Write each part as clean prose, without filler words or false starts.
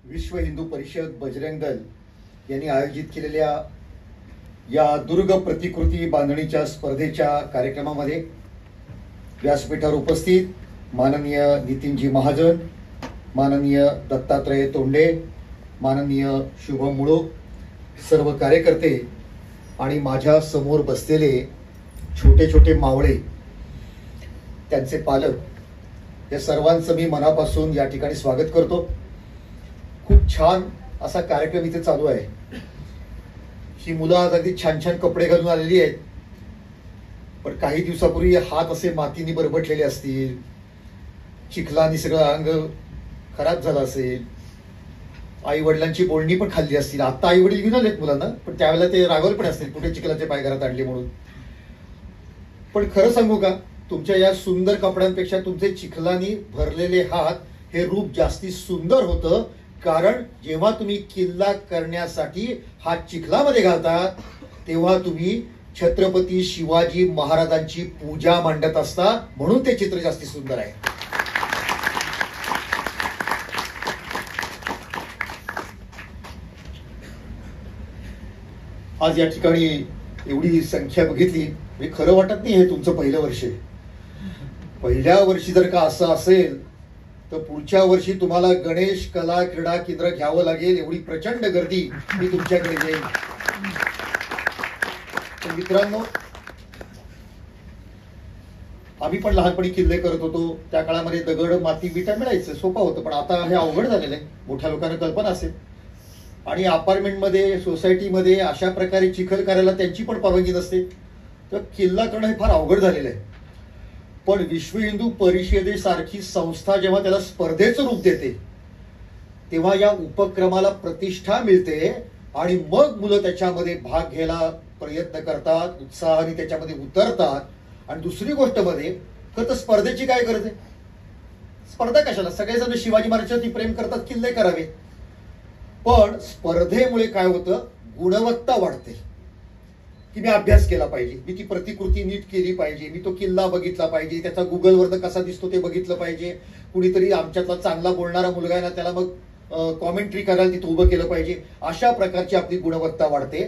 विश्व हिंदू परिषद बजरंग दल यांनी आयोजित केलेल्या या दुर्ग प्रतिकृती बांधणीच्या स्पर्धेच्या कार्यक्रमामध्ये व्यासपीठावर उपस्थित माननीय नितीनजी महाजन, माननीय दत्तात्रय तोंडे, माननीय शुभम मुळो, सर्व कार्यकर्ते आणि माझ्या समोर बसलेले छोटे छोटे मावळे, त्यांचे पालक, या सर्वांचं मी मनापासून या ठिकाणी स्वागत करतो। खूप छान असा कार्यक्रम इथे चालू आहे। ही मुलं आज अगदी छान छान कपडे घालून आलेली आहेत, पण काही दिवसापूर्वी हात असे मातीने बरबटलेले असतील, चिखलाने सगळं अंग खराब झालं असेल, आई वडिलांची बोलणी पण खाल्ली असतील। आता आई वडील घेऊन आलेत मुलांना, पण त्यावेळेला ते रागवले पण असतील, कुठे चिखलाचे पाय घरात आणले म्हणून। पण खरं सांगू का, तुमच्या या सुंदर कपड्यांपेक्षा तुमचे चिखलानी भरलेले हात हे रूप जास्ती सुंदर होतं, कारण जेव्हा तुम्ही किल्ला करण्यासाठी हात चिखलामध्ये घालता तेव्हा तुम्ही छत्रपती शिवाजी महाराजांची पूजा मांडत असता, म्हणून ते चित्र जास्ती सुंदर आहे। आज या ठिकाणी एवढी संख्या बघितली, मी खरं वाटत नाही हे तुमचं पहिलं वर्ष आहे। पहिल्या वर्षी जर का असं असेल तर पुढच्या वर्षी तुम्हाला गणेश कला क्रीडा केंद्र घ्यावं लागेल, एवढी प्रचंड गर्दी मी तुमच्याकडे येईल। तर मित्रांनो, आम्ही पण लहानपणी किल्ले करत होतो, त्या काळामध्ये दगड माती विटा मिळायचं, सोपं होतं। पण आता हे अवघड झालेलं आहे, मोठ्या लोकांना कल्पना असेल। आणि अपार्टमेंटमध्ये, सोसायटीमध्ये अशा प्रकारे चिखल करायला त्यांची पण परवानगी नसते, तर किल्ला करणं हे फार अवघड झालेलं आहे। पण विश्व हिंदू परिषदेसारखी संस्था जेव्हा त्याला स्पर्धेचं रूप देते तेव्हा या उपक्रमाला प्रतिष्ठा मिळते आणि मग मुलं त्याच्यामध्ये भाग घ्यायला प्रयत्न करतात, उत्साहाने त्याच्यामध्ये उतरतात। आणि दुसरी गोष्ट मध्ये तर स्पर्धेची काय गरज आहे? स्पर्धा कशाला? सगळेजण शिवाजी महाराजांवरती प्रेम करतात, किल्ले करावे। पण स्पर्धेमुळे काय होतं, गुणवत्ता वाढते, की मी अभ्यास केला पाहिजे, मी ती प्रतिकृती नीट केली पाहिजे, मी तो किल्ला बघितला पाहिजे, त्याचा गुगलवर कसा दिसतो ते बघितलं पाहिजे, कुणीतरी आमच्यातला चांगला बोलणारा मुलगा आहे ना त्याला मग कॉमेंट्री करायला तिथं उभं केलं पाहिजे। अशा प्रकारची आपली गुणवत्ता वाढते।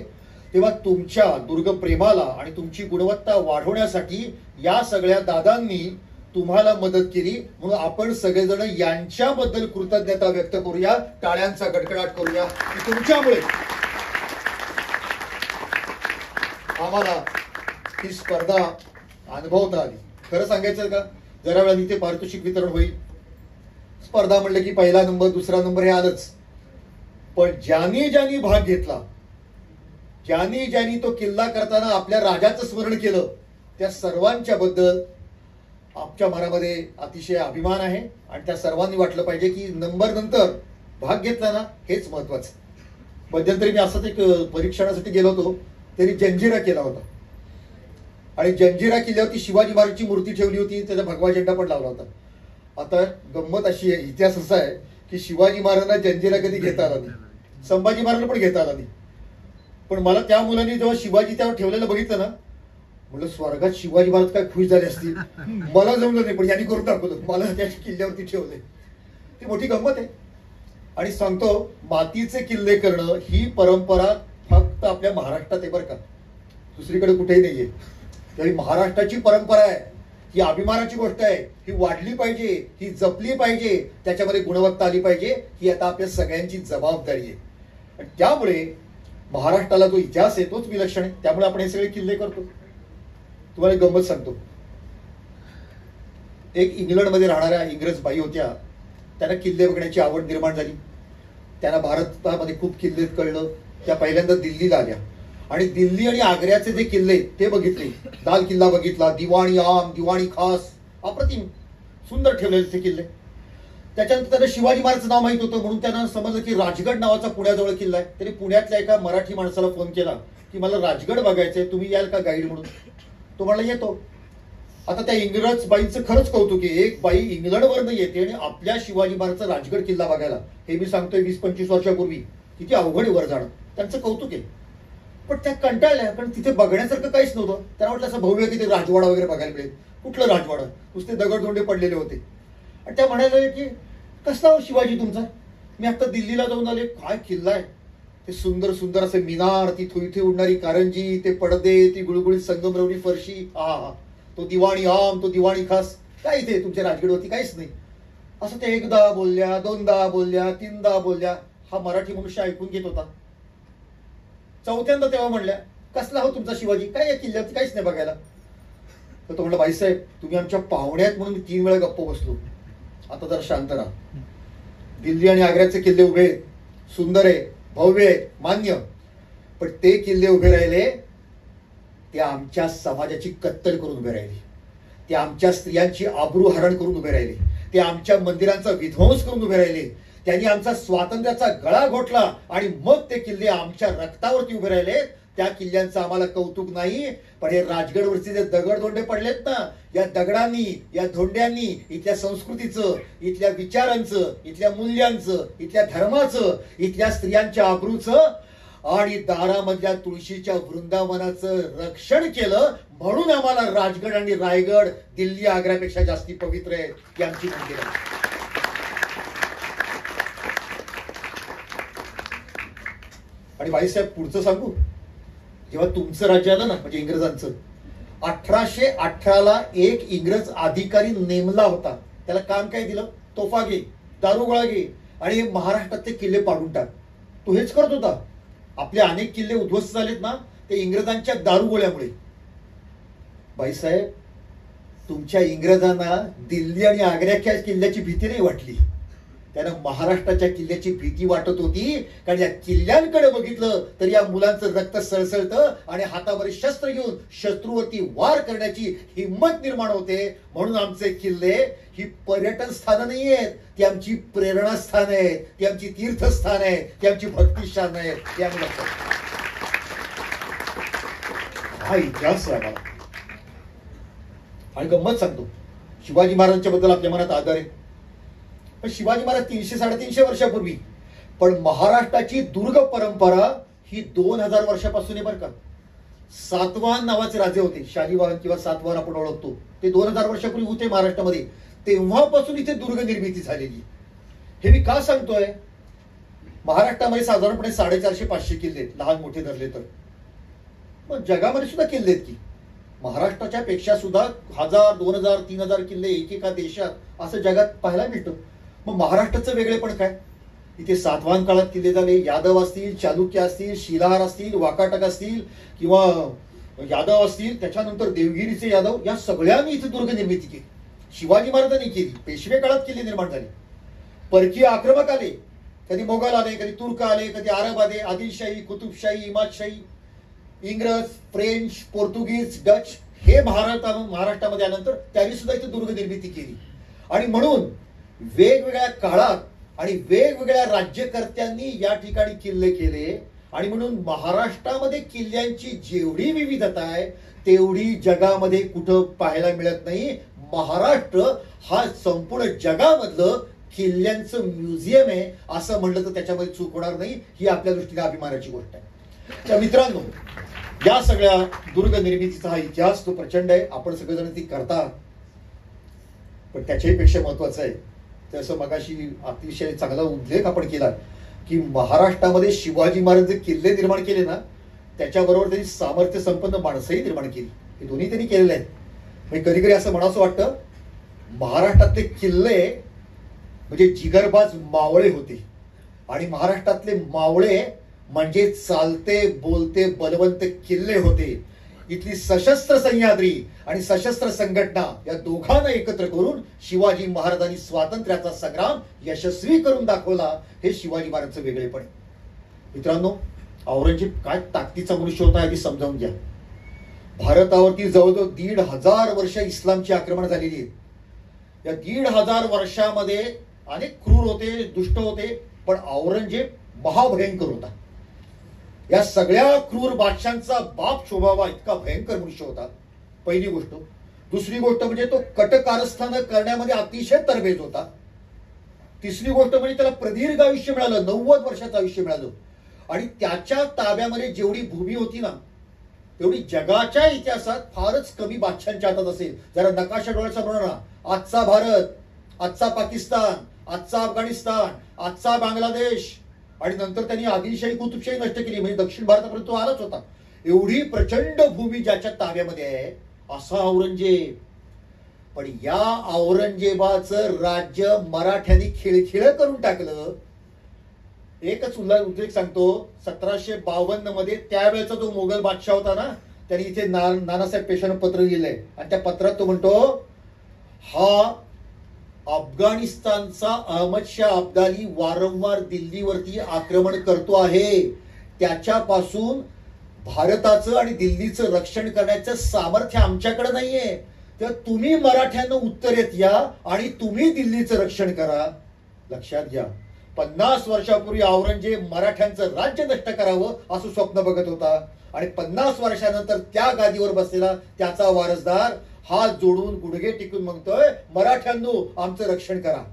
तेव्हा तुमच्या दुर्ग प्रेमाला आणि तुमची गुणवत्ता वाढवण्यासाठी या सगळ्या दादांनी तुम्हाला मदत केली, म्हणून आपण सगळेजण यांच्याबद्दल कृतज्ञता व्यक्त करूया, टाळ्यांचा गडगडाट करूया, की तुमच्यामुळे आम्हाला ही स्पर्धा अनुभवता आली। खरं सांगायचं का, जरा वेळाने इथे पारितोषिक वितरण होईल। स्पर्धा म्हणलं की पहिला नंबर, दुसरा नंबर हे आलंच, पण ज्यांनी ज्यांनी भाग घेतला, ज्यांनी ज्यांनी तो किल्ला करताना आपल्या राजाचं स्मरण केलं, त्या सर्वांच्या बद्दल आमच्या मनामध्ये अतिशय अभिमान आहे। आणि त्या सर्वांनी वाटलं पाहिजे की नंबर नंतर भाग घेतला ना, हेच महत्वाचं। मध्यंतरी मी असंच एक परीक्षणासाठी गेलो होतो, त्यांनी जंजिरा केला होता आणि जंजिरा किल्ल्यावरती शिवाजी महाराजांची मूर्ती ठेवली होती, त्याचा भगवा झेंडा पण लावला होता। आता गंमत अशी आहे, इतिहास असा आहे की शिवाजी महाराजांना जंजिरा कधी घेता आला नाही, संभाजी महाराजांना पण घेता आला नाही। पण मला त्या मुलांनी जेव्हा शिवाजी त्यावर ठेवलेलं बघितलं ना, म्हणलं स्वर्गात शिवाजी महाराज काय खुश झाले असतील। मला जमलं नाही, पण यांनी करून दाखवलं, मला त्या किल्ल्यावरती ठेवले। ती मोठी गंमत आहे। आणि सांगतो, मातीचे किल्ले करणं ही परंपरा फक्त आपल्या महाराष्ट्रात आहे बरं का, दुसरीकडे कुठेही नाहीये। ही महाराष्ट्राची परंपरा आहे, ही अभिमानाची गोष्ट आहे, ही वाढली पाहिजे, ही जपली पाहिजे, त्याच्यामध्ये गुणवत्ता आली पाहिजे, ही आता आपल्या सगळ्यांची जबाबदारी आहे। आणि त्यामुळे महाराष्ट्राला जो इतिहास आहे तोच विलक्षण आहे, त्यामुळे आपण हे सगळे किल्ले करतो। तुम्हाला एक गंमत सांगतो, एक इंग्लंडमध्ये राहणाऱ्या इंग्रज बाई होत्या, त्यांना किल्ले बघण्याची आवड निर्माण झाली। त्यांना भारतामध्ये खूप किल्ले कळलं, त्या पहिल्यांदा दिल्लीला आल्या आणि दिल्ली आणि आग्र्याचे जे किल्ले ते बघितले। लाल किल्ला बघितला, दिवाणी आम, दिवाणी खास, अप्रतिम सुंदर ठेवलेले ते किल्ले। त्याच्यानंतर त्यांना शिवाजी महाराजांचं नाव माहित होतं, म्हणून त्यांना समजलं की राजगड नावाचा पुण्याजवळ किल्ला आहे। त्यांनी पुण्यातल्या एका मराठी माणसाला फोन केला की मला राजगड बघायचंय, तुम्ही याल का गाईड म्हणून? तो म्हणला येतो। आता त्या इंग्रज बाईंचं खरंच कौतुक आहे, एक बाई इंग्लंडवरनं येते आणि आपल्या शिवाजी महाराजांचा राजगड किल्ला बघायला। हे मी सांगतोय 20-25 वर्षापूर्वी किती अवघड वर जाणं, त्यांचं कौतुक आहे। पण त्या कंटाळल्या, कारण तिथे बघण्यासारखं काहीच नव्हतं। त्यांना वाटलं असं भव्य किती राजवाडा वगैरे बघायला मिळेल, कुठलं राजवाडा, नुसते दगडधोंडे पडलेले होते। आणि त्या म्हणाल्या की कसला शिवाजी तुमचा? मी आता दिल्लीला जाऊन आले, काय किल्ला आहे, ते सुंदर सुंदर असे मिनार, ती थुईथुई उडणारी कारंजी, ते पडदे, ती गुळगुळीत संगमरवरी फरशी, हा तो दिवाणी आम, तो दिवाणी खास, काय इथे तुमच्या राजगडवरती काहीच नाही. असं ते एकदा बोलल्या, दोनदा बोलल्या, तीनदा बोलल्या. हा मराठी मनुष्य ऐकून घेत होता. चौथ्यांदा तेव्हा म्हणल्या, कसला हो तुमचा शिवाजी, काय या किल्ल्यावरती काहीच नाही बघायला. तर तो म्हणला, बाईसाहेब तुम्ही आमच्या पाहुण्यात म्हणून मी 3 वेळा गप्प बसलो, आता जरा शांत राहा. दिल्ली आणि आग्र्याचे किल्ले उभे, सुंदर आहे, भव्य आहे, मान्य, पण ते किल्ले उभे राहिले ते आमच्या समाजाची कत्तल करून उभे राहिले, ते आमच्या स्त्रियांची आबरू हरण करून उभे राहिले, ते आमच्या मंदिरांचा विध्वंस करून उभे राहिले, त्यांनी आमचा स्वातंत्र्याचा गळा घोटला आणि मग ते किल्ले आमच्या रक्तावरती उभे राहिले. त्या किल्ल्यांचं आम्हाला कौतुक नाही, पण हे राजगडवरचे जे दगडधोंडे पडलेत ना, या दगडांनी, या धोंड्यांनी इथल्या संस्कृतीचं, इथल्या विचारांचं, इथल्या मूल्यांचं, इथल्या धर्माचं, इथल्या स्त्रियांच्या आबरूचं आणि दारामधल्या तुळशीच्या वृंदावनाचं रक्षण केलं. म्हणून आम्हाला राजगड आणि रायगड दिल्ली आग्र्यापेक्षा जास्ती पवित्र आहे, ही आमची मंदिर आहे. आणि बाईसाहेब पुढचं सांगू, जेव्हा तुमचं राज्य आलं ना, म्हणजे इंग्रजांचं, 1818ला एक इंग्रज अधिकारी नेमला होता. त्याला काम काय दिलं, तोफा घे, दारुगोळा घे आणि हे महाराष्ट्रातले किल्ले पाडून टाक. तो हेच करत होता. आपले अनेक किल्ले उद्ध्वस्त झालेत ना, ते इंग्रजांच्या दारुगोळ्यामुळे. बाईसाहेब तुमच्या इंग्रजांना दिल्ली आणि आग्र्याच्या किल्ल्याची भीती नाही वाटली, त्यांना महाराष्ट्राच्या किल्ल्याची भीती वाटत होती. कारण या किल्ल्यांकडे बघितलं तर या मुलांचं रक्त सळसळतं आणि हातावर शस्त्र घेऊन शत्रूवरती वार करण्याची हिंमत निर्माण होते. म्हणून आमचे किल्ले ही पर्यटन स्थानं नाही आहेत, ती आमची प्रेरणास्थान आहेत, ती आमची तीर्थस्थान आहेत, ती आमची भक्तिस्थान आहेत. ते आम्ही लक्षात, हा इतिहास आहे आम्हाला. आणि गंमत सांगतो, शिवाजी महाराजांच्या बद्दल आपल्या मनात आदर आहे, पण शिवाजी महाराज 300-350 वर्षापूर्वी, पण महाराष्ट्राची दुर्ग परंपरा ही 2000 वर्षापासून आहे बरं का. सातवाहन नावाचे राजे होते, शालिवाहन किंवा सातवाहन आपण ओळखतो, ते 2000 वर्षापूर्वी होते महाराष्ट्रामध्ये. तेव्हापासून इथे दुर्ग निर्मिती झालेली. हे मी का सांगतोय, महाराष्ट्रामध्ये साधारणपणे 450-500 किल्ले, लहान मोठे धरले तर. मग जगामध्ये सुद्धा किल्ले आहेत की, महाराष्ट्राच्या पेक्षा सुद्धा 1000, 2000, 3000 किल्ले एकेका देशात असं जगात पाहायला मिळतं. मग महाराष्ट्राचं वेगळेपण काय, इथे सातवाहन काळात किल्ले झाले, यादव असतील, चालुक्य असतील, शिलाहार असतील, वाकाटक असतील किंवा यादव असतील, त्याच्यानंतर देवगिरीचे यादव, या सगळ्यांनी इथे दुर्ग निर्मिती केली. शिवाजी महाराजांनी केली. पेशवे काळात किल्ले निर्माण झाले. परकीय आक्रमक आले, कधी मोगल आले, कधी तुर्क आले, कधी अरब आले, आदिलशाही, कुतुबशाही, इमादशाही, इंग्रज, फ्रेंच, पोर्तुगीज, डच, हे महाराष्ट्रामध्ये आल्यानंतर त्यांनी सुद्धा इथे दुर्ग निर्मिती केली. आणि म्हणून वेगवेगळ्या काळात आणि वेगवेगळ्या राज्यकर्त्यांनी या ठिकाणी किल्ले केले. आणि म्हणून महाराष्ट्रामध्ये किल्ल्यांची जेवढी विविधता आहे तेवढी जगामध्ये कुठं पाहायला मिळत नाही. महाराष्ट्र हा संपूर्ण जगामधलं किल्ल्यांचं म्युझियम आहे असं म्हटलं तर त्याच्यामध्ये चूक होणार नाही. ही आपल्या दृष्टीने अभिमानाची गोष्ट आहे. तर मित्रांनो, या सगळ्या दुर्ग निर्मितीचा हा इतिहास तो प्रचंड आहे. आपण सगळेजण ती करता, पण त्याच्याही पेक्षा महत्वाचं आहे तसं मगाशी अतिशय चांगला उल्लेख आपण केला की महाराष्ट्रामध्ये शिवाजी महाराज जे किल्ले निर्माण केले ना, त्याच्याबरोबर त्यांनी सामर्थ्य संपन्न माणसंही निर्माण केली. हे दोन्ही त्यांनी केलेले आहेत. म्हणजे कधी कधी असं म्हणावंसं वाटतं, महाराष्ट्रातले किल्ले म्हणजे जिगरबाज मावळे होते आणि महाराष्ट्रातले मावळे म्हणजे चालते बोलते बलवंत किल्ले होते. इथली सशस्त्र सह्याद्री आणि सशस्त्र संघटना या दोघांना एकत्र करून शिवाजी महाराजांनी स्वातंत्र्याचा संग्राम यशस्वी करून दाखवला. हे शिवाजी महाराजांचं वेगळेपण. मित्रांनो, औरंगजेब काय ताकदीचा मनुष्य होता हे समजावून घ्या. भारतावरती जवळजवळ 1500 वर्ष इस्लामची आक्रमण झालेली आहेत. या 1500 वर्षामध्ये अनेक क्रूर होते, दुष्ट होते, पण औरंगजेब महाभयंकर होता. या सगळ्या क्रूर बादशांचा बाप शोभावा इतका भयंकर मनुष्य होता, पहिली गोष्ट. दुसरी गोष्ट म्हणजे तो कटकारस्थान करण्यामध्ये अतिशय तरबेज होता. तिसरी गोष्ट म्हणजे त्याला प्रदीर्घ आयुष्य मिळालं, 90 वर्षाचं आयुष्य मिळालं. आणि त्याच्या ताब्यामध्ये जेवढी भूमी होती ना, तेवढी जगाच्या इतिहासात फारच कमी बादशांच्या हातात असेल. जरा नकाशा डोळ्याचा म्हणा ना, आजचा भारत, आजचा पाकिस्तान, आजचा अफगाणिस्तान, आजचा बांगलादेश, आणि नंतर त्यांनी आदिलशाही कुतुबशाही नष्ट केली, म्हणजे दक्षिण भारतापर्यंत तो आलाच होता. एवढी प्रचंड भूमी ज्याच्या ताब्यामध्ये आहे असा औरंगजेब. पण या औरंगजेबाचं राज्य मराठ्यांनी खिळखिळ करून टाकलं. एकच उल्लेख सांगतो, 1752 मध्ये त्यावेळेचा जो मोगल बादशाह होता ना, त्यांनी इथे नानासाहेब पेशव्यांना पत्र लिहिलंय, आणि त्या पत्रात तो म्हणतो, हा अफगाणिस्तानचा अहमद शाह अब्दाली वारंवार दिल्लीवरती आक्रमण करतो आहे, त्याच्यापासून भारताचं आणि दिल्लीचं रक्षण करण्याचं सामर्थ्य आमच्याकडे नाहीये, तर तुम्ही मराठ्यांना उत्तरेत या आणि तुम्ही दिल्लीचं रक्षण करा. लक्षात घ्या, 50 वर्षापूर्वी औरंगजेब मराठ्यांचं राज्य नष्ट करावं असं स्वप्न बघत होता, आणि 50 वर्षानंतर त्या गादीवर बसलेला त्याचा वारसदार हात जोडून गुडघे टिकून म्हणतोय, मराठ्यांनो आमचं रक्षण करा.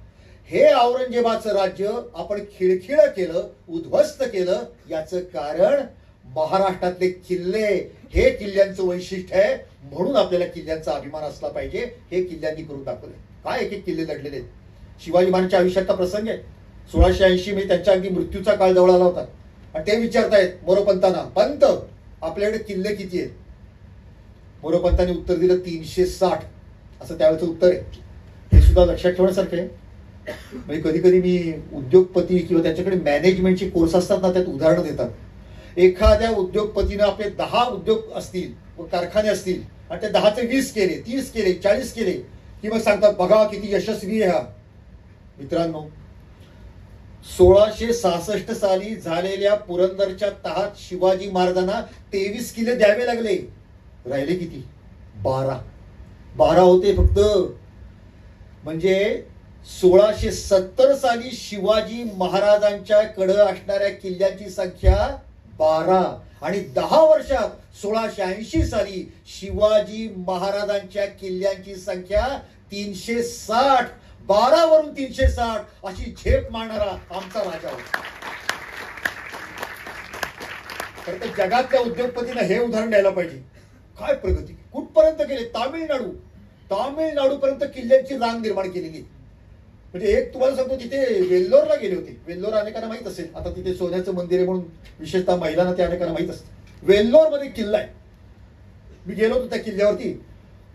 हे औरंगजेबाचं राज्य आपण खिळखिळ केलं, उद्ध्वस्त केलं. याचं कारण महाराष्ट्रातले किल्ले, हे किल्ल्यांचं वैशिष्ट्य आहे, म्हणून आपल्याला किल्ल्यांचा अभिमान असला पाहिजे. हे किल्ल्यांनी करून दाखवले. काय एक एक किल्ले लढलेले आहेत. शिवाजी महाराजांच्या आयुष्याचा प्रसंग आहे. 1680 मध्ये त्यांच्या अगदी मृत्यूचा काळ जवळ आला होता, आणि ते विचारतायत मोरोपंतांना, पंत आपल्याकडे किल्ले किती आहेत? मोरोपंतांनी उत्तर दिलं 360. असं त्यावेळेचं उत्तर आहे. हे सुद्धा लक्षात ठेवण्यासारखं आहे. म्हणजे कधी कधी मी उद्योगपती किंवा त्याच्याकडे मॅनेजमेंटचे कोर्स असतात ना, त्यात उदाहरणं देतात. एखाद्या उद्योगपतीनं आपले 10 उद्योग असतील व कारखाने असतील, आणि ते 10चे 20 केले, 30 केले, 40 केले, की मग सांगतात बघा किती यशस्वी आहे हा. मित्रांनो, 1666 साली झालेल्या पुरंदरच्या तहात शिवाजी महाराजांना 23 किल्ले द्यावे लागले. राहिले किती? 12 होते फक्त. म्हणजे 1670 साली शिवाजी महाराजांच्या कडे असणाऱ्या किल्ल्यांची संख्या 12, आणि 10 वर्षात 1680 साली शिवाजी महाराजांच्या किल्ल्यांची संख्या 360. 12 वरून 360 अशी झेप मारणारा आमचा राजा होता. तर जगातल्या उद्योगपतींना हे उदाहरण द्यायला पाहिजे. काय प्रगती, कुठपर्यंत गेले. तामिळनाडू पर्यंत किल्ल्यांची रांग निर्माण केलेली. म्हणजे एक तुम्हाला सांगतो, तिथे वेल्लोरला गेले होते. वेल्लोर अनेकांना माहित असेल, आता तिथे सोन्याचं मंदिर आहे म्हणून विशेषतः महिलांना ते अनेकांना माहित असतं. वेल्लोर मध्ये किल्ला आहे. मी गेलो होतो त्या किल्ल्यावरती,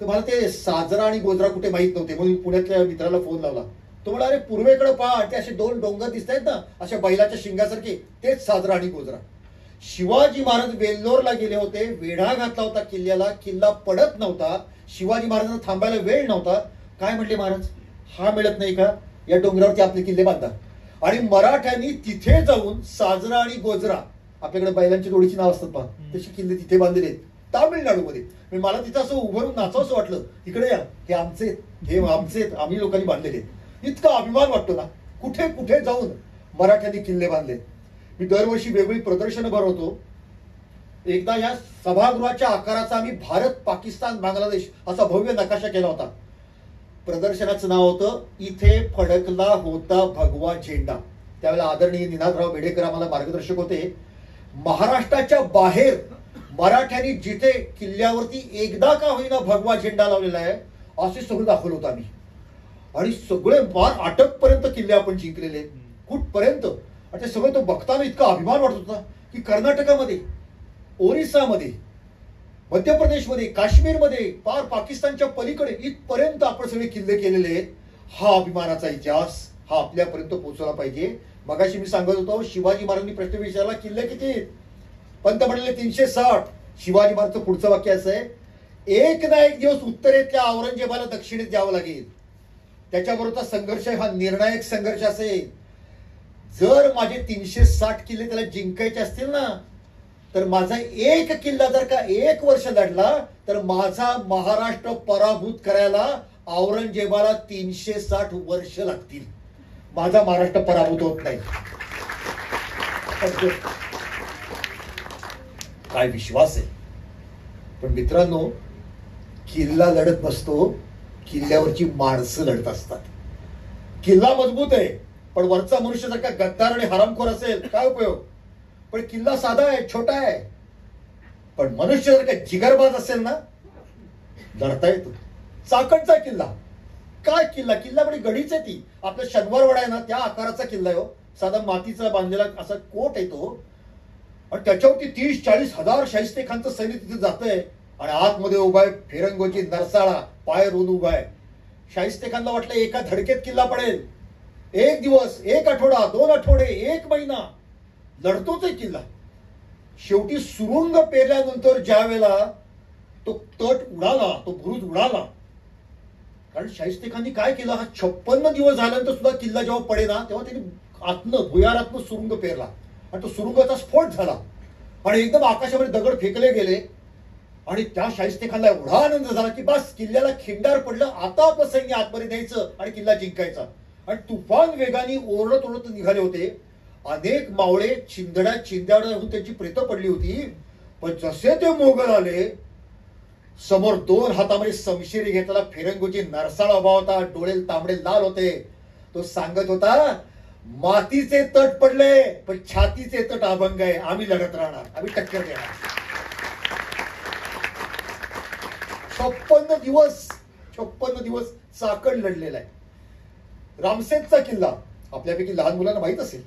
तर मला ते साजरा आणि गोजरा कुठे माहित नव्हते, म्हणून पुण्यातल्या मित्राला फोन लावला. तो म्हणा, अरे पूर्वेकडे पहा, ते असे 2 डोंगर दिसत आहेत ना, अशा बैलाच्या शिंगासारखे, तेच साजरा आणि गोजरा. शिवाजी महाराज वेल्लोरला गेले होते, वेढा घातला होता किल्ल्याला, किल्ला पडत नव्हता. शिवाजी महाराजांना थांबायला वेळ नव्हता. काय म्हटले महाराज, हा मिळत नाही का, या डोंगरावरती आपले किल्ले बांधा. आणि मराठ्यांनी तिथे जाऊन साजरा आणि गोजरा, आपल्याकडे बैलांची जोडीची नाव असतात पहा, तसे किल्ले तिथे बांधलेले आहेत तामिळनाडूमध्ये. मला तिथं असं उभारून नाचावंसं वाटलं, इकडे या, हे आमचे, हे आमचे, आम्ही लोकांनी बांधलेले. इतका अभिमान वाटतो ना. कुठे कुठे जाऊन मराठ्यांनी किल्ले बांधले. मी दरवर्षी वेगवेगळी प्रदर्शनं भरवतो. एकदा या सभागृहाच्या आकाराचा आम्ही भारत, पाकिस्तान, बांगलादेश असा भव्य नकाशा केला होता. प्रदर्शनाचं नाव होतं, इथे फडकला होता भगवा झेंडा. त्यावेळेला आदरणीय निनादराव बेडेकर आम्हाला मार्गदर्शक होते. महाराष्ट्राच्या बाहेर मराठ्यांनी जिथे किल्ल्यावरती एकदा का होईना भगवा झेंडा लावलेला आहे, असे सगळं दाखवलं होतं आम्ही. आणि सगळे फार अटकपर्यंत किल्ले आपण जिंकलेले, कुठपर्यंत. आणि ते सगळं तो बघताना इतका अभिमान वाटत होता की कर्नाटकामध्ये, ओरिसामध्ये, मध्य प्रदेशमध्ये, काश्मीरमध्ये, पार पाकिस्तानच्या पलीकडे इथपर्यंत आपण सगळे किल्ले केलेले आहेत. हा अभिमानाचा इतिहास हा आपल्यापर्यंत पोहोचला पाहिजे. मगाशी मी सांगत होतो, शिवाजी महाराजांनी प्रश्न विचारला, किल्ले किती? पंत म्हणाले 360. शिवाजी महाराजचं पुढचं वाक्य असं आहे, एक ना एक दिवस उत्तरेतल्या औरंगजेबाला दक्षिणेत द्यावं लागेल. त्याच्याबरोबरचा संघर्ष हा निर्णायक संघर्ष असेल. जर माझे 360 किल्ले त्याला जिंकायचे असतील ना, तर माझा एक किल्ला जर का 1 वर्ष लढला, तर माझा महाराष्ट्र पराभूत करायला औरंगजेबाला 360 वर्ष लागतील. माझा महाराष्ट्र पराभूत होत नाही. काय विश्वास आहे. पण मित्रांनो, किल्ला लढत नसतो, किल्ल्यावरची माणसं लढत असतात. किल्ला मजबूत आहे, पण वरचा मनुष्य जर का गद्दार आणि हरामखोर असेल, काय उपयोग. पण किल्ला साधा आहे, छोटा आहे, पण मनुष्य जर का जिगरबाज असेल ना, लढता येतो. चाकणचा किल्ला काय किल्ला, किल्ला म्हणजे गडीच आहे ती. आपला शनिवारवाडा आहे ना त्या आकाराचा किल्ला आहे हो. साधा मातीचा बांधलेला असा कोट आहे तो. आणि त्याच्यावरती 30-40 हजार शाहिस्तेखानचं सैन्य तिथे जातंय. आणि आतमध्ये उभा आहे फिरंगोजी नरसाळा, पाय रोवून उभा आहे. शाहिस्तेखानला वाटलं एका धडकेत किल्ला पडेल. एक दिवस, एक आठवडा, 2 आठवडे, 1 महिना लढतोच आहे किल्ला. शेवटी सुरुंग पेरल्यानंतर ज्या वेळेला तो तट उडाला, तो बुरुज उडाला, कारण शाहिस्तेखाननी काय केलं, हा 56 दिवस झाल्यानंतर सुद्धा किल्ला जेव्हा पडेना तेव्हा त्यांनी आतनं भुयारातनं सुरुंग पेरला आणि तो सुरुंगाचा स्फोट झाला आणि एकदम आकाशामध्ये दगड फेकले गेले. आणि त्या शाहिस्तेखानला एवढा आनंद झाला की बस किल्ल्याला खिंडार पडलं, आता आपलं सैन्य आतमध्ये न्यायचं आणि किल्ला जिंकायचा. आणि तुफान वेगाने ओरडत ओरडत निघाले होते. अनेक मावळे चिंध्यावर होऊन त्यांची प्रेतं पडली होती. पण जसे ते मोगल आले, समोर 2 हातामध्ये समशिरी घेतला फिरंगोजी नरसाळा उभा होता, डोळे तांबडे लाल होते. तो सांगत होता, मातीचे तट पडले पण छातीचे तट अभंग आहे, आम्ही लढत राहणार, आम्ही टक्कर देणार. 56 दिवस चाकण लढलेला आहे. रामसेसचा किल्ला आपल्यापैकी लहान मुलांना माहित असेल.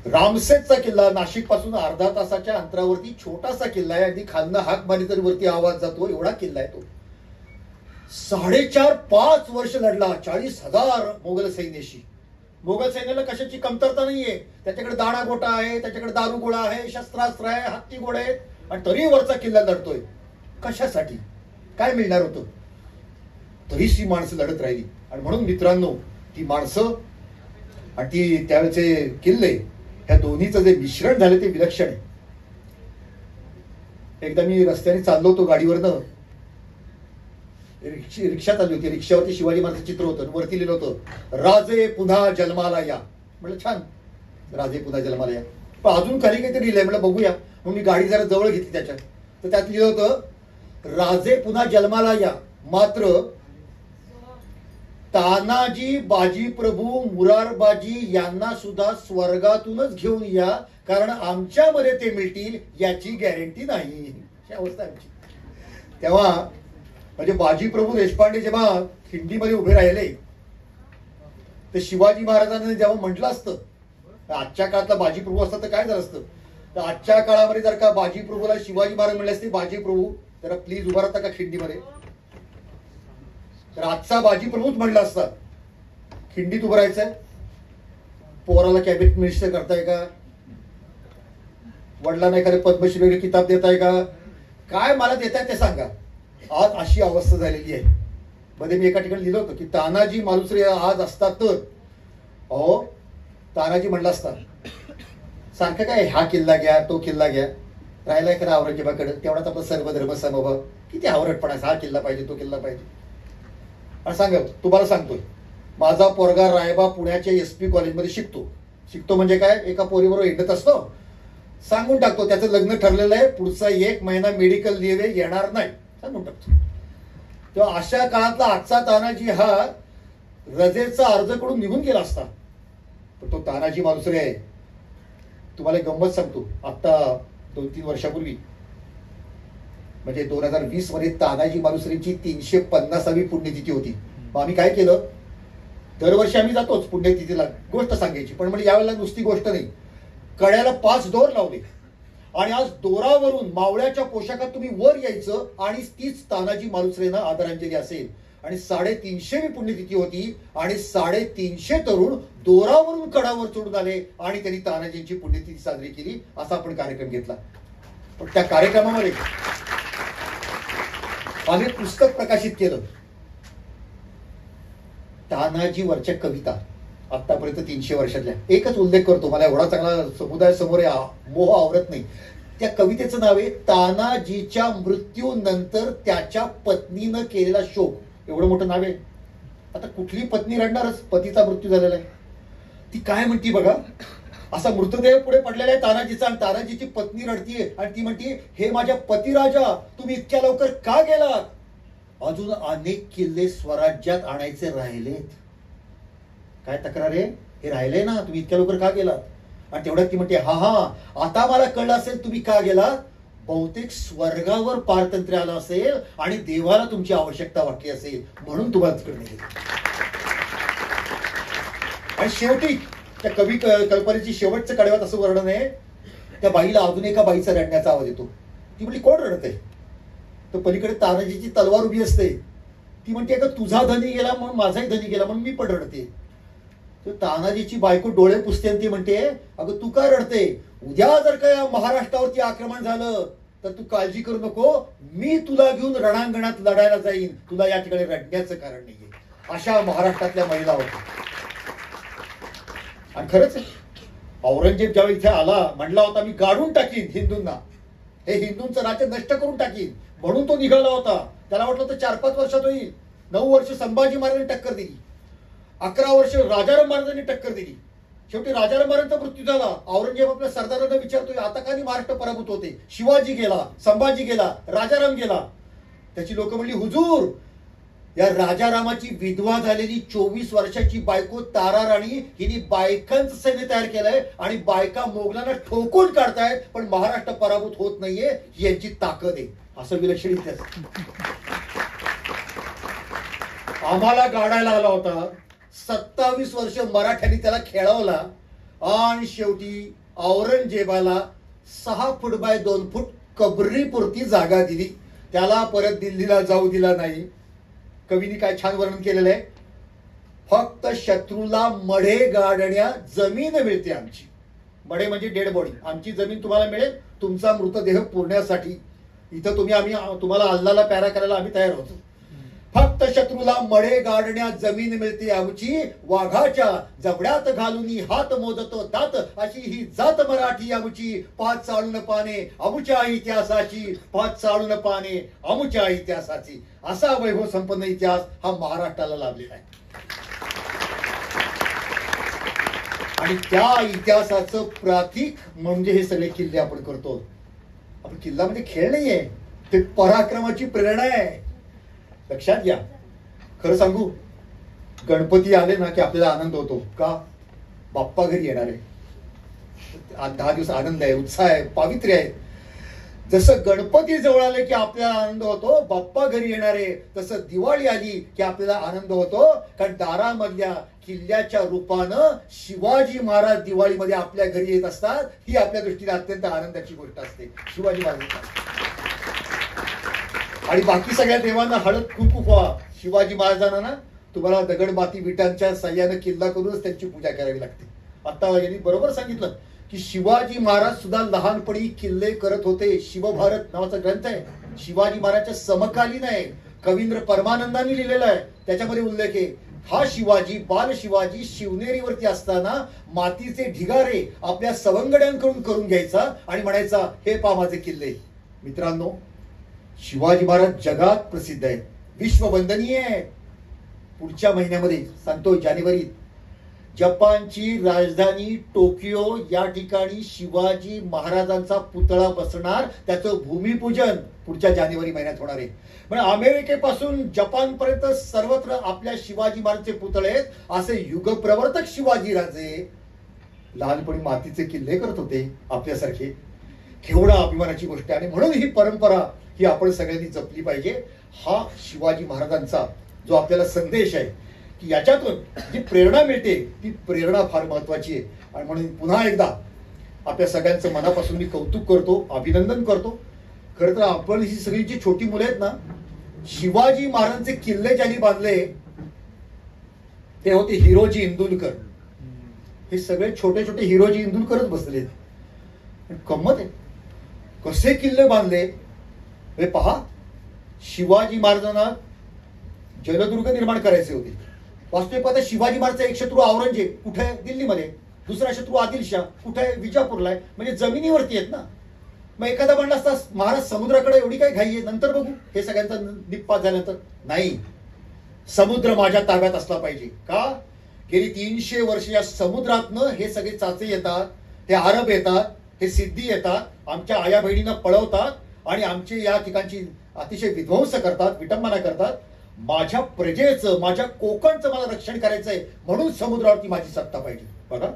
रामसेसचा किल्ला नाशिक पासून अर्धा तासाच्या अंतरावरती छोटासा किल्ला आहे. अगदी खालनं हाक मारली तरी वरती आवाज जातो एवढा किल्ला आहे तो. 4.5-5 वर्ष लढला 40,000 मोगल सैन्याशी. मोगल सैन्याला कशाची कमतरता नाहीये. त्याच्याकडे दाणा गोटा आहे, त्याच्याकडे दारू गोळा आहे, शस्त्रास्त्र आहे, हत्ती घोडे आहेत, आणि तरी वरचा किल्ला लढतोय. कशासाठी? काय मिळणार होतं? तरीच ही माणसं लढत राहिली. आणि म्हणून मित्रांनो, ती माणसं आणि ती त्यावेळेचे किल्ले, ह्या दोन्हीचं जे मिश्रण झालं ते विलक्षण आहे. एकदा मी रस्त्याने चाललो होतो गाडीवरनं, रिक्षा चालली होती. रिक्षावरती शिवाजी महाराजांचं चित्र होतं, वरती लिहिलं होतं, राजे पुन्हा जन्माला या. म्हटलं छान, राजे पुन्हा जन्माला या. पण अजून खाली काहीतरी लिहिलंय, म्हटलं बघूया. मग मी गाडी जरा जवळ घेतली त्याच्यात, तर त्यात लिहिलं होतं, राजे पुन्हा जन्माला या, मात्र तानाजी, बाजी प्रभू, मुरारबाजी यांना सुद्धा स्वर्गातूनच घेऊन या, कारण आमच्यामध्ये ते मिळतील याची गॅरंटी नाही. ही अवस्था आमची. तेव्हा म्हणजे बाजी प्रभू देशपांडे जेव्हा खिंडीमध्ये उभे राहिले, ते शिवाजी महाराजांनी जेव्हा म्हटलं असतं, आजच्या काळातला बाजी प्रभू असतं तर काय झालं असतं. तर आजच्या काळामध्ये जर का बाजी प्रभूला शिवाजी महाराज म्हणले असते, बाजी प्रभू जरा प्लीज उभा राहता का खिंडीमध्ये, तर आजचा बाजी प्रभूच म्हणला असता, खिंडीत उभं राहायचंय, पोराला कॅबिनेट मिनिस्टर करताय का, वडिलांना एखादे पद्मश्री वगैरे किताब देताय का, काय मला देताय ते सांगा. आज अशी अवस्था झालेली आहे. मध्ये मी एका ठिकाणी लिहिलं होतं की तानाजी मालुसरे आज असतात तर, अहो तानाजी म्हणला असता, सारखं काय हा किल्ला घ्या तो किल्ला घ्या, राहिलाय खरं औरंगजेबाकडे, तेवढाच आपला सर्वधर्म समभाव, किती आवरटपणा, हा किल्ला पाहिजे तो किल्ला पाहिजे. आणि सांगा, तुम्हाला सांगतोय, माझा पोरगा रायबा पुण्याच्या SP कॉलेजमध्ये शिकतो म्हणजे काय, एका पोरीबरोबर हिंडत असतो, सांगून टाकतो त्याचं लग्न ठरलेलं आहे, पुढचा 1 महिना मेडिकल लिव्ह येणार नाही, सांगून टाकतो. तेव्हा अशा काळातला आजचा तानाजी हा रजेचा अर्ज करून निघून गेला असता. पण तो तानाजी मालुसरे आहे. तुम्हाला एक गंमत सांगतो, आता 2-3 वर्षापूर्वी म्हणजे 2020 मध्ये तानाजी मालुसरेंची 350वी पुण्यतिथी होती. मग आम्ही काय केलं, दरवर्षी आम्ही जातोच पुण्यतिथीला गोष्ट सांगायची, पण म्हणजे यावेळेला नुसती गोष्ट नाही, कड्याला 5 दोर लावले आणि आज दोरावरून मावळ्याच्या पोशाखात तुम्ही वर यायचं आणि तीच तानाजी मालुसरेंना आदरांजली असेल. आणि 350वी पुण्यतिथी होती आणि 350 तरुण दोरावरून कडावर चढून आले आणि त्यांनी तानाजींची पुण्यतिथी साजरी केली. असा आपण कार्यक्रम घेतला. पण त्या कार्यक्रमामध्ये आम्ही पुस्तक प्रकाशित केलं, तानाजीवरच्या कविता, आतापर्यंत 300 वर्षातल्या. एकच उल्लेख करतो, मला एवढा चांगला समुदाय समोर मोह आवरत नाही. त्या कवितेचं नाव आहे तानाजीच्या मृत्यूनंतर त्याच्या पत्नीनं केलेला शोक. एवढं मोठं नाव आहे. आता कुठली पत्नी रडणारच, पतीचा मृत्यू झालेला आहे. ती काय म्हणती बघा, असा मृतदेह पुढे पडलेला आहे तानाजीचा आणि तानाजीची पत्नी रडतीये आणि ती म्हणती, हे माझ्या पतिराजा, तुम्ही इतक्या लवकर का गेलात, अजून अनेक किल्ले स्वराज्यात आणायचे राहिलेत. काय तक्रार आहे, हे राहिले ना, तुम्ही इतक्या लवकर का गेलात. आणि तेवढ्यात ती म्हणते, हा आता मला कळलं असेल तुम्ही का गेलात, बहुतेक स्वर्गावर पारतंत्र्य आलं असेल आणि देवाला तुमची आवश्यकता वाटली असेल म्हणून तुम्हाला तिकडे नेलं. आणि शेवटी त्या कवी कल्पनेची शेवटचं कडव्यात असं वर्णन आहे, त्या बाईला अजून एका बाईचा रडण्याचा आवाज येतो. ती म्हणली कोण रडते? तर पलीकडे तानाजीची तलवार उभी असते. ती म्हणते का तुझा धनी गेला म्हणून माझाही धनी गेला म्हणून मी पण रडते. तर तानाजीची बायको डोळे पुसते आणि ती म्हणते अगं तू का रडते? उद्या जर का या महाराष्ट्रावरती आक्रमण झालं तर तू काळजी करू नको, मी तुला घेऊन रणांगणात लढायला जाईन, तुला या ठिकाणी रडण्याचं कारण नाहीये. अशा महाराष्ट्रातल्या महिला होत्या. आणि खरंच औरंगजेब ज्यावेळी इथे आला म्हणला होता मी गाडून टाकीन हिंदूंना, हे हिंदूंचं राज्य नष्ट करून टाकीन म्हणून तो निघाला होता. त्याला वाटलं तर 4-5 वर्षात होईल. 9 वर्ष संभाजी महाराजांनी टक्कर दिली, 11 वर्ष राजाराम महाराजांनी टक्कर दिली. शेवटी राजाराम महाराजांचा मृत्यू झाला. औरंगजेब आपल्या सरदारांना विचारतोय आता का महाराष्ट्र पराभूत होते? शिवाजी गेला, संभाजी गेला, राजाराम गेला. त्याची लोक म्हणली हुजूर या राजारामाची विधवा झालेली 24 वर्षाची बायको तारा राणी हिने बायकांचं सैन्य तयार केलंय आणि बायका मोगलांना ठोकून काढतायत पण महाराष्ट्र पराभूत होत नाहीये, ही यांची ताकद आहे. असं विलक्षण इतिहास आम्हाला गाडायला आला होता. 27 वर्ष मराठ्यांनी त्याला खेळवला आणि शेवटी औरंगजेबाला 6 फूट बाय 2 फूट कबरीपुरती जागा दिली. त्याला परत दिल्लीला जाऊ दिला नाही. कवीने काय छान वर्णन केलेलं आहे, फक्त शत्रूला मढे गाडण्या जमीन मिळते आमची. मढे म्हणजे डेड बॉडी. आमची जमीन तुम्हाला मिळेल तुमचा मृतदेह पुरण्यासाठी. इथं आम्ही तुम्हाला अल्लाला प्यारा करायला आम्ही तयार होतो. फक्त शत्रूला मढे गाडण्या जमीन मिळते आमची, वाघाच्या जबड्यात घालून हात मोजतो दात, अशी ही जात मराठी आमची. 5 चाळून पाने अमुच्या इतिहासाची, 5 चाळून पाने अमुच्या इतिहासाची. असा वैभव संपन्न इतिहास हा महाराष्ट्राला लाभलेला आहे. आणि त्या इतिहासाचं प्रतीक म्हणजे हे सगळे किल्ले आपण करतो. आपण किल्ला म्हणजे खेळ नाहीये, ते पराक्रमाची प्रेरणा आहे. लक्षात घ्या. खरं सांगू, गणपती आले ना की आपल्याला आनंद होतो. का? बाप्पा घरी येणार आहे. 10 दिवस आनंद आहे, उत्साह आहे, पावित्र्य आहे. जसं गणपती जवळ आले की आपल्याला आनंद होतो, बाप्पा घरी येणार आहे, तसं दिवाळी आली की आपल्याला आनंद होतो. कारण दारामधल्या किल्ल्याच्या रूपानं शिवाजी महाराज दिवाळीमध्ये आपल्या घरी येत असतात. ही आपल्या दृष्टीने अत्यंत आनंदाची गोष्ट असते. शिवाजी महाराज आणि बाकी सगळ्या देवांना हळद कुंकू व्हा. शिवाजी महाराजांना ना तुम्हाला दगडमाती विटांच्या साह्यानं किल्ला करूनच त्यांची पूजा करावी लागते. आता यांनी बरोबर सांगितलं की शिवाजी महाराज सुद्धा लहानपणी किल्ले करत होते. शिवभारत नावाचा ग्रंथ आहे, शिवाजी महाराजच्या समकालीन आहे, कवींद्र परमानंदांनी लिहिलेला आहे. त्याच्यामध्ये उल्लेख आहे हा शिवाजी, बाल शिवाजी शिवनेरीवरती असताना मातीचे ढिगारे आपल्या सवंगड्यांकडून करून घ्यायचा आणि म्हणायचा हे पहा माझे किल्ले. मित्रांनो, शिवाजी महाराज जगात प्रसिद्ध आहे, विश्ववंदनीय आहे. पुढच्या महिन्यामध्ये सांगतो जानेवारीत जपानची राजधानी टोकियो या ठिकाणी शिवाजी महाराजांचा पुतळा बसणार. त्याचं भूमिपूजन पुढच्या जानेवारी महिन्यात होणार आहे. म्हणजे अमेरिकेपासून जपान पर्यंत सर्वत्र आपल्या शिवाजी महाराजांचे पुतळे आहेत. असे युगप्रवर्तक शिवाजी राजे लहानपणी मातीचे किल्ले करत होते आपल्यासारखे. केवढा अभिमानाची गोष्ट आहे. आणि म्हणून ही परंपरा ही आपण सगळ्यांनी जपली पाहिजे. हा शिवाजी महाराजांचा जो आपल्याला संदेश आहे की याच्यातून जी प्रेरणा मिळते ती प्रेरणा फार महत्वाची आहे. आणि म्हणून पुन्हा एकदा आपल्या सगळ्यांचं मनापासून मी कौतुक करतो, अभिनंदन करतो. खरं तर आपण ही सगळी जी छोटी मुलं आहेत ना, शिवाजी महाराजांचे किल्ले ज्यांनी बांधले ते होते हिरोजी इंदुलकर. हे सगळे छोटे छोटे हिरोजी इंदुलकरच बसलेत. गंमत आहे, कसे किल्ले बांधले हे पहा. शिवाजी महाराजांना जलदुर्ग निर्माण करायचे होते. वास्तविक पाहता शिवाजी महाराजचा एक शत्रू औरंगजेब कुठे आहे? दिल्लीमध्ये. दुसरा शत्रू आदिलशाह कुठे आहे? विजापूरला आहे. म्हणजे जमिनीवरती आहेत ना. मग एखादा म्हणला असता महाराज समुद्राकडे एवढी काय घाई आहे, नंतर बघू हे सगळ्यांचा निपात झाल्यानंतर. नाही, समुद्र माझ्या ताब्यात असला पाहिजे. का? गेली 300 वर्ष या समुद्रातनं हे सगळे चाचे येतात, हे अरब येतात, हे सिद्धी येतात, आमच्या आया बहिणींना पळवतात आणि आमचे या ठिकाणची अतिशय विध्वंस करतात, विटंबना करतात. माझ्या प्रजेचं, माझ्या कोकणचं मला रक्षण करायचंय म्हणून समुद्रावरती माझी सत्ता पाहिजे. बघा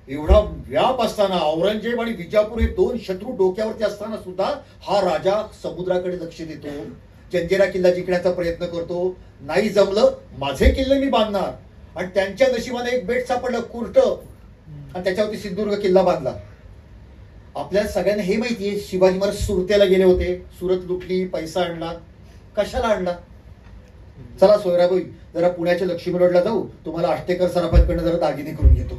एवढा व्याप असताना, औरंगजेब आणि विजापूर हे दोन शत्रू डोक्यावरती असताना सुद्धा हा राजा समुद्राकडे लक्ष देतो, जंजिरा किल्ला जिंकण्याचा प्रयत्न करतो. नाही जमलं, माझे किल्ले मी बांधणार. आणि त्यांच्या नशिबाने एक बेट सापडलं, कुर्ट, आणि त्याच्यावरती सिंधुदुर्ग किल्ला बांधला. आपल्या सगळ्यांना हे माहितीये शिवाजी महाराज सुरतेला गेले होते, सुरत लुटली, पैसा आणला. कशाला आणला? चला सोयराबाई जरा पुण्याच्या लक्ष्मी रोडला जाऊ, तुम्हाला आष्टेकर सराफांकडनं जरा दागिने करून घेतो.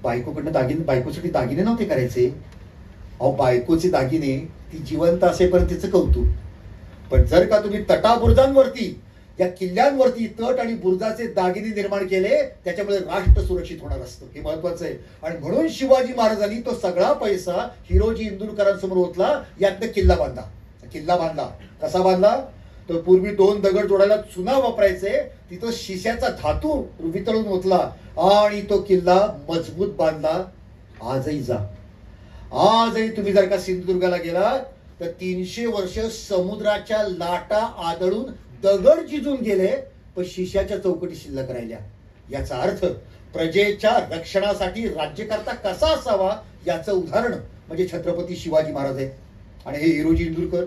बायकोकडनं दागिने, बायकोसाठी दागिने नव्हते करायचे. अहो, बायकोचे दागिने ती जिवंत असेपर्यंत तिचं कौतुक. पण जर का तुम्ही तटाबुर्जांवरती, या किल्ल्यांवरती तट आणि बुर्जाचे दागिने निर्माण केले, त्याच्यामुळे राष्ट्र सुरक्षित होणार असतं, हे महत्वाचं आहे. आणि म्हणून शिवाजी महाराजांनी तो सगळा पैसा हिरोजी इंदुरकरांसमोर ओतला, यातनं किल्ला बांधला. किल्ला बांधला कसा बांधला? तर पूर्वी 2 दगड जोडायला चुना वापरायचे, तिथं शिशाचा धातू वितळून ओतला आणि तो किल्ला मजबूत बांधला. आजही जा, आजही तुम्ही जर का सिंधुदुर्गाला गेला तर 300 वर्ष समुद्राच्या लाटा आदळून दगड जिजून गेले, पण शिशाच्या चौकटी शिल्लक राहिल्या. याचा अर्थ प्रजेच्या रक्षणासाठी राज्यकर्ता कसा असावा याचं उदाहरण म्हणजे छत्रपती शिवाजी महाराज आहेत. आणि हे हिरोजी इंदुरकर,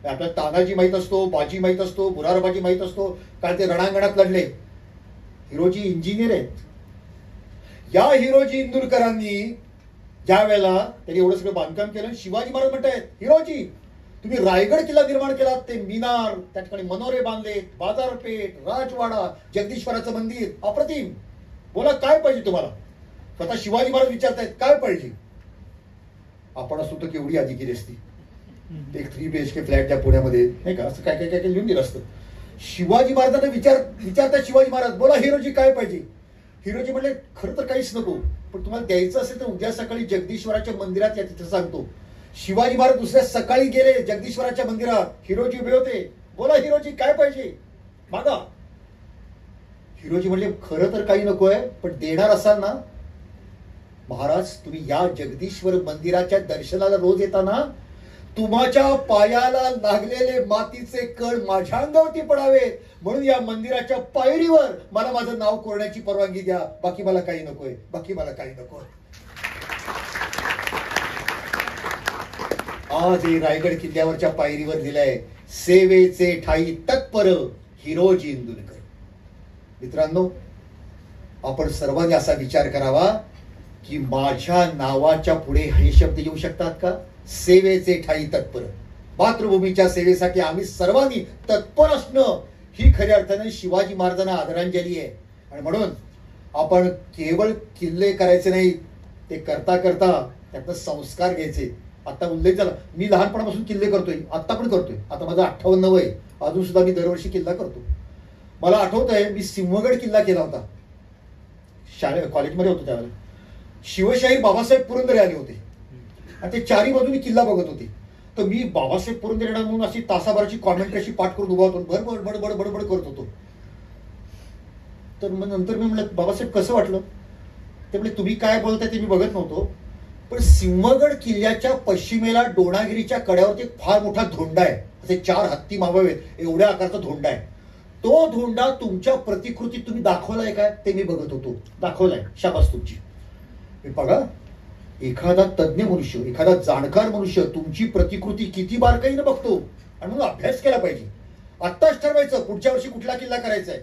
आपल्याला तानाजी माहित असतो, बाजी माहित असतो, बुरारबाजी माहित असतो, कारण ते रणांगणात लढले. हिरोजी इंजिनियर आहेत. या हिरोजी इंदुरकरांनी ज्या वेळेला त्यांनी एवढं सगळं बांधकाम केलं, शिवाजी महाराज म्हणतायत, हिरोजी तुम्ही रायगड किल्ला निर्माण केला, ते मिनार, त्या ठिकाणी मनोरे बांधले, बाजारपेठ, राजवाडा, जगदीश्वराचं मंदिर, अप्रतिम. बोला काय पाहिजे तुम्हाला? स्वतः शिवाजी महाराज विचारतायत काय पाहिजे? आपण असतो तर केवढी आधी केली असती. एक 3 BHK फ्लॅट त्या पुण्यामध्ये, नाही का, असं काय काय काय लिहून दिलं असतं. शिवाजी महाराजांना विचारतात शिवाजी महाराज, बोला हिरोजी काय पाहिजे? हिरोजी म्हणले खरं तर काहीच नको, पण तुम्हाला द्यायचं असेल तर उद्या सकाळी जगदीश्वराच्या मंदिरात या, तिथं सांगतो. शिवाजी महाराज दुसऱ्या सकाळी गेले जगदीश्वराच्या मंदिरात, हिरोजी उभे होते. बोला हिरोजी काय पाहिजे, मागा. हिरोजी म्हणले खरं तर काही नकोय, पण देणार असाल ना महाराज, तुम्ही या जगदीश्वर मंदिराच्या दर्शनाला रोज येताना तुमच्या पायाला लागलेले मातीचे कण माझ्या अंगावरती पडावे, म्हणून या मंदिराच्या पायरीवर मला माझं नाव कोरण्याची परवानगी द्या. बाकी मला काही नकोय, बाकी मला काही नकोय. आज हे रायगड किल्ल्यावरच्या पायरीवर लिहिलंय, सेवेचे ठाई तत्पर हिरोजी इंदुरकर. मित्रांनो, आपण सर्वांनी असा विचार करावा की माझ्या नावाच्या पुढे हे शब्द येऊ शकतात का? सेवेचे ठाई तत्पर. मातृभूमीच्या सेवेसाठी आम्ही सर्वांनी तत्पर असणं ही खऱ्या अर्थाने शिवाजी महाराजांना आदरांजली आहे. आणि म्हणून आपण केवळ किल्ले करायचे नाही, ते करता करता त्यातनं संस्कार घ्यायचे. आता उल्लेख झाला, मी लहानपणापासून किल्ले करतोय, आता पण करतोय. आता माझं 58 वय, अजून सुद्धा मी दरवर्षी किल्ला करतो. मला आठवत आहे, मी सिंहगड किल्ला केला होता, कॉलेजमध्ये होतो त्यावेळेला. शिवशाहीर बाबासाहेब पुरंदरे आले होते आणि ते चारी बाजूनी किल्ला बघत होते. तर मी बाबासाहेब पुरंदरे म्हणून अशी तासाभराची कॉमेंट कशी पाठ करून उभा होतो, बडबड बडबड बडबड करत होतो. तर मग नंतर मी म्हणलं, बाबासाहेब कसं वाटलं? ते म्हणजे तुम्ही काय बोलताय ते मी बघत नव्हतो, पण सिंहगड किल्ल्याच्या पश्चिमेला डोणागिरीच्या कड्यावरती एक फार मोठा धोंडा आहे, असे 4 हत्ती मावावेत एवढ्या आकारचा धोंडा आहे. तो धोंडा तुमच्या प्रतिकृतीत तुम्ही दाखवलाय काय ते मी बघत होतो. दाखवलाय, शाबास तुमची. बघा, एखादा तज्ञ मनुष्य, एखादा जाणकार मनुष्य तुमची प्रतिकृती किती बारकाईनं बघतो, आणि म्हणून अभ्यास केला पाहिजे. आत्ताच ठरवायचं पुढच्या वर्षी कुठला किल्ला करायचा आहे,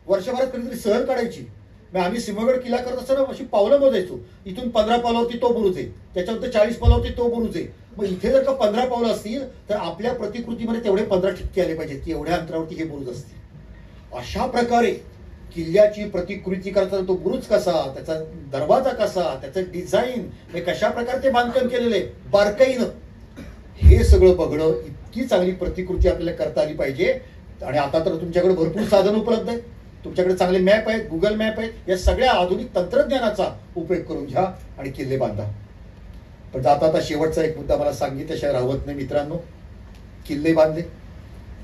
वर्षभरात कधीतरी सहल काढायची. मग आम्ही सिंहगड किल्ला करत असताना अशी पावलं मोजायचो. इथून 15 पावलावरती तो बुरुज आहे, त्याच्यानंतर 40 पावलावरती तो बुरुज आहे. मग इथे जर का 15 पावलं असतील तर आपल्या प्रतिकृतीमध्ये तेवढे 15 ठिपके आले पाहिजेत की एवढ्या अंतरावरती हे बुरुज असतील. अशा प्रकारे किल्ल्याची प्रतिकृती करताना तो बुरुज कसा, त्याचा दरवाजा कसा, त्याचं डिझाईन, हे कशा प्रकारे ते बांधकाम केलेले बारकाईनं, हे सगळं बघणं, इतकी चांगली प्रतिकृती आपल्याला करता आली पाहिजे. आणि आता तर तुमच्याकडे भरपूर साधन उपलब्ध आहेत, तुमच्याकडे चांगले मॅप आहेत, गुगल मॅप आहेत, या सगळ्या आधुनिक तंत्रज्ञानाचा उपयोग करून घ्या आणि किल्ले बांधा. पण आता शेवटचा एक मुद्दा मला सांगितल्याशिवाय राहत नाही. मित्रांनो, किल्ले बांधले,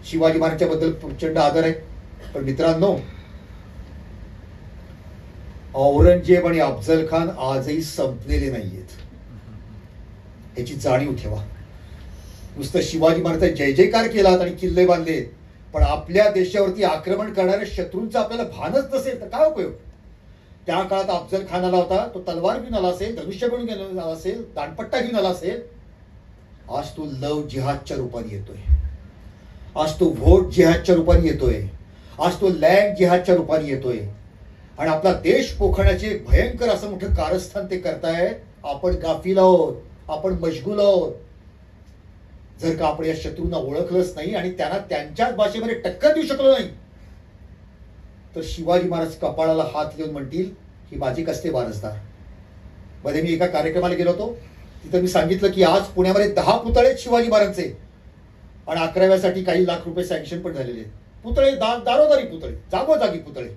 शिवाजी महाराजांच्या बद्दल प्रचंड आदर आहे, पण मित्रांनो, औरंगजेब आणि अफजल खान आजही संपलेले नाहीयेत, याची जाणीव ठेवा. नुसतं शिवाजी महाराजांचा जय जयकार केलात आणि किल्ले बांधले, पण आपल्या देशावरती आक्रमण करणाऱ्या शत्रूंचा आपल्याला भानच नसेल तर काय उपयोग? त्या काळात अफजल खान आला होता, तो तलवार घेऊन आला असेल, धनुष्य घेऊन आला असेल, दांडपट्टा घेऊन आला असेल. आज तो लव जिहादच्या रूपाने येतोय, आज तो व्होट जिहादच्या रूपाने येतोय, आज तो लँड जिहादच्या रूपाने येतोय आणि आपला देश पोखण्याचे भयंकर असं मोठं कारस्थान ते करतायत. आपण गाफील आहोत, आपण मशगूल आहोत. जर का आपण या शत्रूंना ओळखलंच नाही आणि त्यांना त्यांच्याच भाषेमध्ये टक्कर देऊ शकलो नाही, तर शिवाजी महाराज कपाळाला हात घेऊन म्हणतील ही माझी कसते वारसदार. मध्ये मी एका कार्यक्रमाला गेलो होतो, तिथं मी सांगितलं की आज पुण्यामध्ये 10 पुतळे शिवाजी महाराजांचे आणि 11व्यासाठी काही लाख रुपये सँक्शन पण झालेले आहेत. पुतळे दारोदारी पुतळे, जागोजागी पुतळे.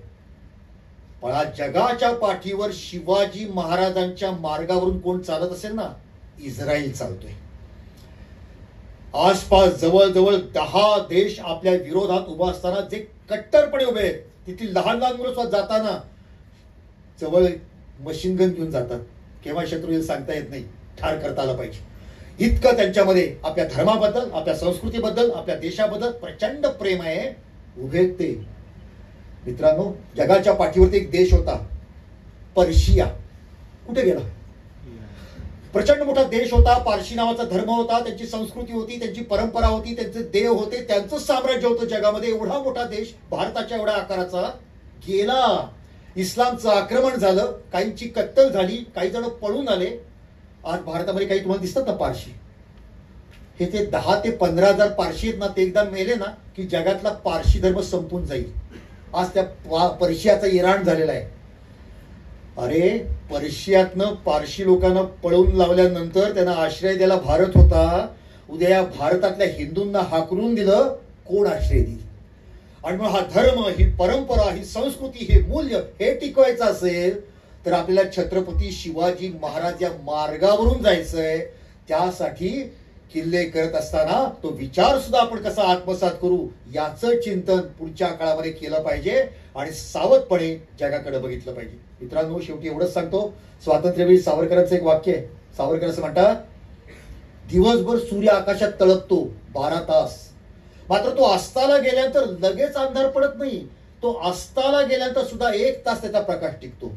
पण आज जगाच्या पाठीवर शिवाजी महाराजांच्या मार्गावरून कोण चालत असेल ना, इस्रायल चालतोय. आसपास जवळजवळ 10 देश आपल्या विरोधात उभा असताना जे कट्टरपणे उभे आहेत, तिथली लहान लहान मुलं सुद्धा जाताना जवळ मशीन गन घेऊन जातात. केव्हा शत्रू येईल सांगता येत नाही, ठार करता आलं पाहिजे. इतकं त्यांच्यामध्ये आपल्या धर्माबद्दल, आपल्या संस्कृतीबद्दल, आपल्या देशाबद्दल प्रचंड प्रेम आहे. उभे ते. मित्रांनो, जगाच्या पाठीवरती एक देश होता पर्शिया, कुठे गेला? प्रचंड मोठा देश होता. पारशी नावाचा धर्म होता, त्यांची संस्कृती होती, त्यांची परंपरा होती, त्यांचे देव होते, त्यांचं साम्राज्य होतं जगामध्ये. एवढा मोठा देश भारताच्या एवढ्या आकाराचा गेला. इस्लामचं आक्रमण झालं, काहींची कत्तल झाली, काही जण पळून आले. आज भारतामध्ये काही तुम्हाला दिसतात ना पारशी, हे ते 10 ते 15,000 पारशी आहेत ना, ते एकदा मेले ना की जगातला पारशी धर्म संपून जाईल. आज त्या पर्शियाचा इराण झालेला आहे. अरे, पर्शियातनं पारशी लोकांना पळवून लावल्यानंतर त्यांना आश्रय द्यायला भारत होता. उद्या या भारतातल्या हिंदूंना हाकलून दिलं, कोण आश्रय देईल? आणि मग हा धर्म, ही परंपरा, ही संस्कृती, हे मूल्य हे टिकवायचं असेल तर आपल्याला छत्रपती शिवाजी महाराज या मार्गावरून जायचंय. त्यासाठी किल्ले करत असताना तो विचार सुद्धा आपण कसा आत्मसात करू याचं चिंतन पुढच्या काळामध्ये केलं पाहिजे आणि सावधपणे जगाकडे बघितलं पाहिजे. मित्रांनो, शेवटी एवढंच सांगतो, स्वातंत्र्यवीर सावरकरांचं एक वाक्य आहे. सावरकर असं म्हणतात, दिवसभर सूर्य आकाशात तळपतो 12 तास, मात्र तो अस्ताला गेल्यानंतर लगेच अंधार पडत नाही. तो अस्ताला गेल्यानंतर सुद्धा 1 तास त्याचा प्रकाश टिकतो.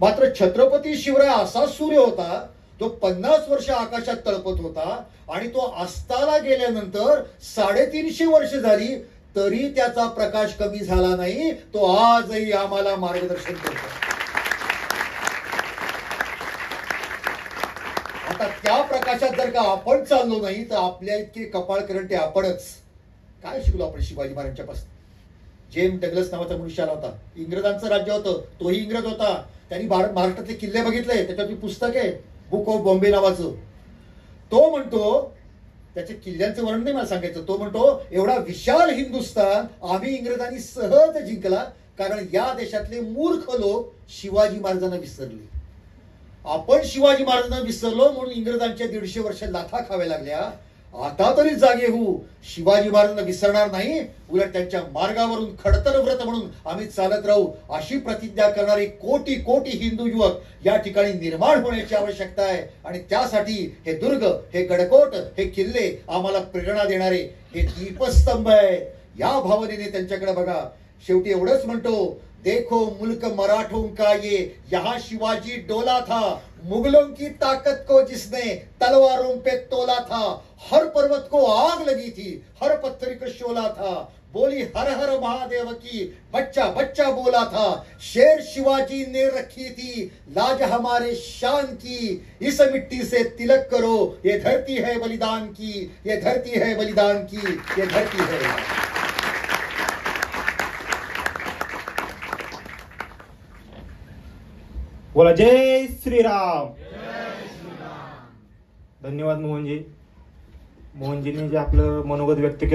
मात्र छत्रपती शिवराय असा सूर्य होता तो 50 वर्ष आकाशात तळपत होता आणि तो अस्ताला गेल्यानंतर 350 वर्ष झाली तरी त्याचा प्रकाश कमी झाला नाही. तो आजही आम्हाला मार्गदर्शन करतो. आता त्या प्रकाशात जर का आपण चाललो नाही तर आपल्या इतके कपाळ करंटे आपणच. काय शिकलो आपण शिवाजी महाराजांच्यापासून? जेम्स डग्लस नावाचा मनुष्य आला होता, इंग्रजांचं राज्य होतं, तोही इंग्रज होता. त्यांनी महाराष्ट्रातले किल्ले बघितले, त्याच्यात पुस्तक आहे बुक ऑफ बॉम्बे नावाचं. तो म्हणतो, त्याच्या किल्ल्यांचं वर्णन नाही मला सांगायचं, तो म्हणतो एवढा विशाल हिंदुस्थान आम्ही इंग्रजांनी सहज जिंकला कारण या देशातले मूर्ख लोक शिवाजी महाराजांना विसरले. आपण शिवाजी महाराजांना विसरलो म्हणून इंग्रजांच्या 150 वर्ष लाथा खाव्या लागल्या. आता तरी जागे होऊ, शिवाजी महाराजांना विसरणार नाही, उलट त्यांच्या मार्गावरून खडतर व्रत म्हणून आम्ही चालत राहू अशी प्रतिज्ञा करणारे कोटी कोटी हिंदू युवक या ठिकाणी निर्माण होण्याची आवश्यकता आहे. आणि त्यासाठी हे दुर्ग, हे गडकोट, हे किल्ले आम्हाला प्रेरणा देणारे हे दीपस्तंभ आहेत. या भावनेने त्यांच्याकडे बघा. शेवटी एवढंच म्हणतो, देखो मुल्क मराठों का ये, यहाँ शिवाजी डोला था, मुगलों की ताकत को जिसने तलवारों पे तोला था, हर पर्वत को आग लगी थी, हर पत्थर को शोला था, बोली हर हर महादेव की, बच्चा बच्चा बोला था, शेर शिवाजी ने रखी थी लाज हमारे शान की, इस मिट्टी से तिलक करो, ये धरती है बलिदान की, ये धरती है बलिदान की, ये धरती है. बोला जय श्रीराम. धन्यवाद मोहनजी. मोहनजींनी जे आपलं मनोगत व्यक्त केलं